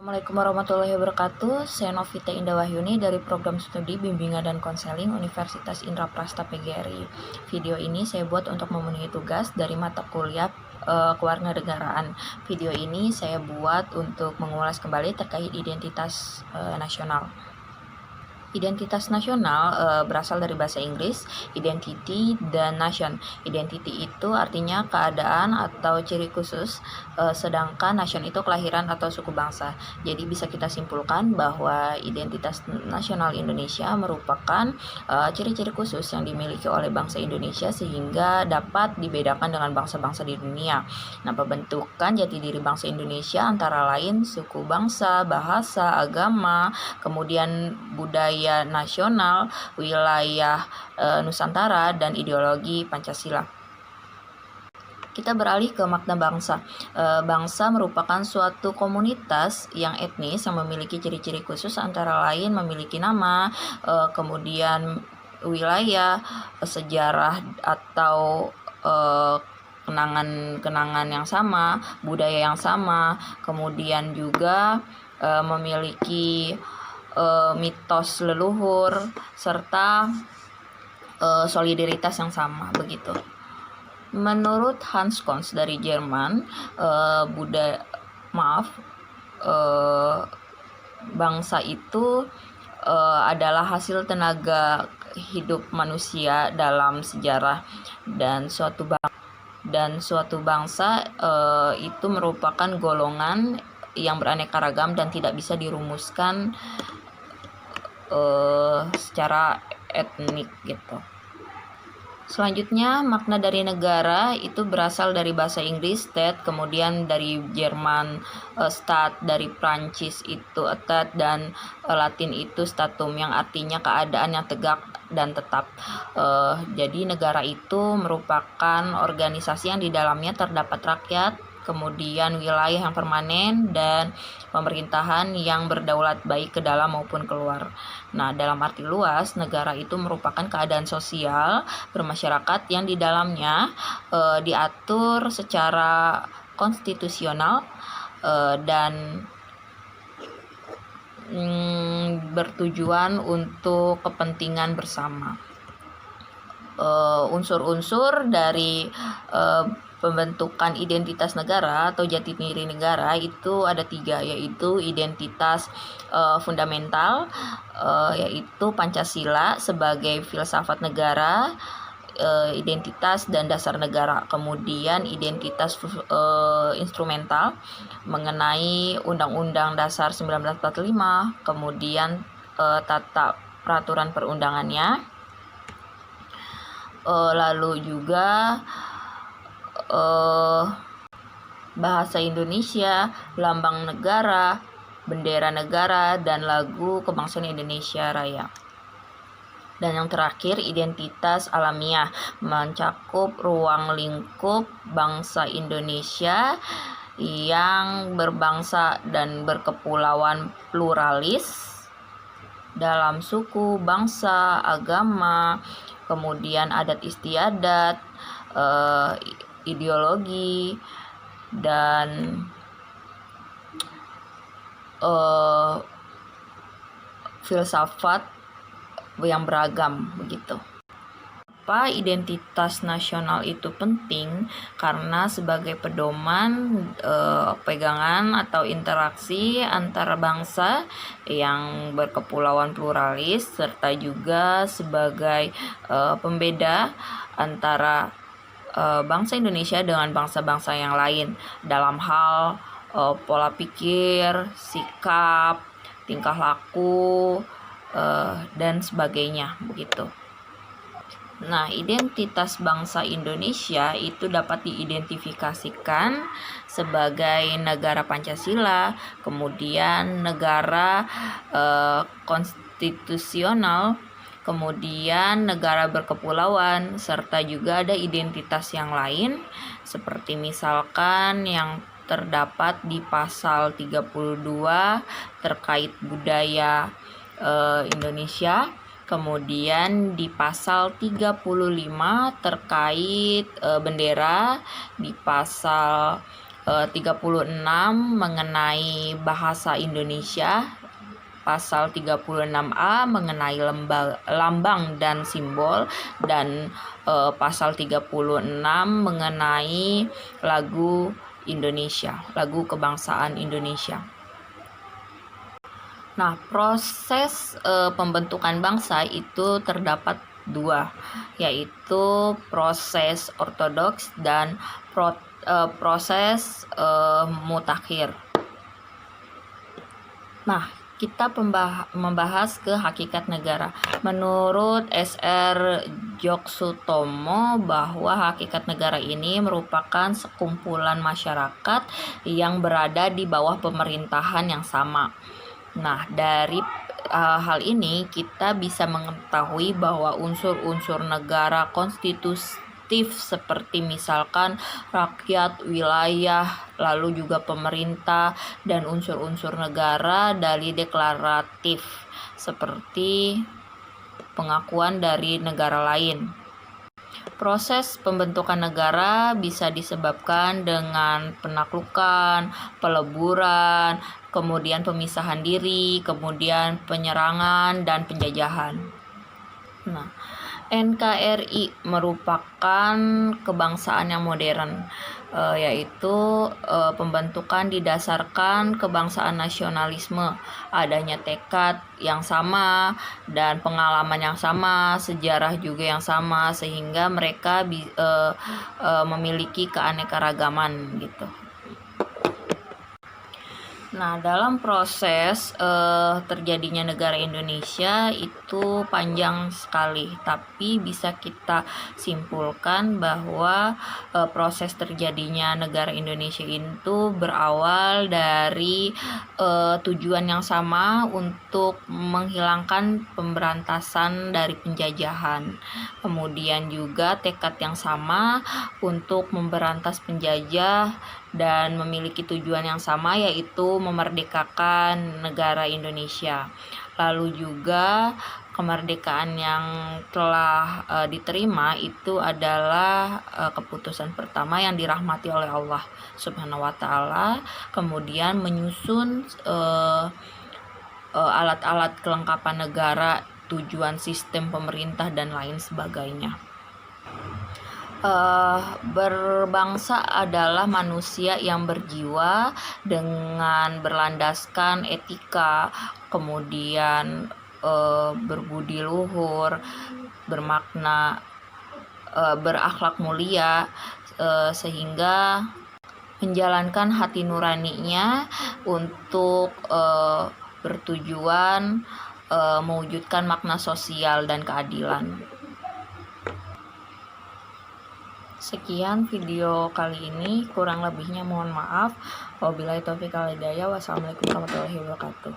Assalamualaikum warahmatullahi wabarakatuh. Saya Novita Indah Wahyuni dari Program Studi Bimbingan dan Konseling Universitas Indraprasta PGRI. Video ini saya buat untuk memenuhi tugas dari mata kuliah kewarganegaraan. Video ini saya buat untuk mengulas kembali terkait identitas nasional. Identitas nasional berasal dari bahasa Inggris, identity dan nation. Identity itu artinya keadaan atau ciri khusus, sedangkan nation itu kelahiran atau suku bangsa. Jadi bisa kita simpulkan bahwa identitas nasional Indonesia merupakan ciri-ciri khusus yang dimiliki oleh bangsa Indonesia sehingga dapat dibedakan dengan bangsa-bangsa di dunia. Nah, pembentukan jati diri bangsa Indonesia antara lain suku bangsa, bahasa, agama, kemudian budaya nasional, wilayah Nusantara, dan ideologi Pancasila. Kita beralih ke makna bangsa. Bangsa merupakan suatu komunitas yang etnis yang memiliki ciri-ciri khusus antara lain memiliki nama, kemudian wilayah, sejarah atau kenangan-kenangan yang sama, budaya yang sama, kemudian juga memiliki mitos leluhur serta solidaritas yang sama begitu. Menurut Hans Kohns dari Jerman, bangsa itu adalah hasil tenaga hidup manusia dalam sejarah, dan suatu bangsa itu merupakan golongan yang beraneka ragam dan tidak bisa dirumuskan secara etnik gitu. Selanjutnya, makna dari negara itu berasal dari bahasa Inggris state, kemudian dari Jerman stat, dari Prancis itu etat, dan Latin itu statum yang artinya keadaan yang tegak dan tetap. Jadi negara itu merupakan organisasi yang di dalamnya terdapat rakyat, kemudian wilayah yang permanen, dan pemerintahan yang berdaulat baik ke dalam maupun keluar. Nah, dalam arti luas, negara itu merupakan keadaan sosial bermasyarakat yang di dalamnya diatur secara konstitusional dan bertujuan untuk kepentingan bersama. Unsur-unsur dari pembentukan identitas negara atau jati diri negara itu ada 3, yaitu identitas fundamental, yaitu Pancasila sebagai filsafat negara, identitas dan dasar negara. Kemudian identitas instrumental mengenai Undang-Undang Dasar 1945, kemudian tata peraturan perundangannya, lalu juga bahasa Indonesia, lambang negara, bendera negara, dan lagu kebangsaan Indonesia Raya. Dan yang terakhir, identitas alamiah mencakup ruang lingkup bangsa Indonesia yang berbangsa dan berkepulauan pluralis dalam suku, bangsa, agama, kemudian adat istiadat, ideologi, dan filsafat yang beragam begitu. Apa identitas nasional itu penting? Karena sebagai pedoman pegangan atau interaksi antara bangsa yang berkepulauan pluralis, serta juga sebagai pembeda antara bangsa Indonesia dengan bangsa-bangsa yang lain dalam hal pola pikir, sikap, tingkah laku, dan sebagainya begitu. Nah, identitas bangsa Indonesia itu dapat diidentifikasikan sebagai negara Pancasila, kemudian negara konstitusional, kemudian negara berkepulauan, serta juga ada identitas yang lain seperti misalkan yang terdapat di pasal 32 terkait budaya Indonesia. Kemudian di pasal 35 terkait bendera, di pasal 36 mengenai bahasa Indonesia, pasal 36A mengenai lambang dan simbol, dan pasal 36 mengenai lagu Indonesia, lagu kebangsaan Indonesia. Nah, proses pembentukan bangsa itu terdapat dua, yaitu proses ortodoks dan proses mutakhir. Nah, kita membahas ke hakikat negara. Menurut S.R. Joksutomo, bahwa hakikat negara ini merupakan sekumpulan masyarakat yang berada di bawah pemerintahan yang sama. Nah, dari hal ini kita bisa mengetahui bahwa unsur-unsur negara konstitutif seperti misalkan rakyat, wilayah, lalu juga pemerintah, dan unsur-unsur negara dari deklaratif seperti pengakuan dari negara lain. Proses pembentukan negara bisa disebabkan dengan penaklukan, peleburan, kemudian pemisahan diri, kemudian penyerangan dan penjajahan. Nah, NKRI merupakan kebangsaan yang modern, yaitu pembentukan didasarkan kebangsaan nasionalisme, adanya tekad yang sama dan pengalaman yang sama, sejarah juga yang sama, sehingga mereka memiliki keanekaragaman gitu. Nah, dalam proses terjadinya negara Indonesia itu panjang sekali, tapi bisa kita simpulkan bahwa proses terjadinya negara Indonesia itu berawal dari tujuan yang sama untuk menghilangkan pemberantasan dari penjajahan. Kemudian juga tekad yang sama untuk memberantas penjajah dan memiliki tujuan yang sama, yaitu memerdekakan negara Indonesia. Lalu juga kemerdekaan yang telah diterima itu adalah keputusan pertama yang dirahmati oleh Allah Subhanahu wa Ta'ala. Kemudian menyusun alat-alat kelengkapan negara, tujuan sistem pemerintah, dan lain sebagainya. Berbangsa adalah manusia yang berjiwa dengan berlandaskan etika, kemudian berbudi luhur, bermakna berakhlak mulia, sehingga menjalankan hati nuraninya untuk bertujuan mewujudkan makna sosial dan keadilan. Sekian video kali ini, kurang lebihnya mohon maaf. Wabillahi taufiq wal hidayah. Wassalamualaikum warahmatullahi wabarakatuh.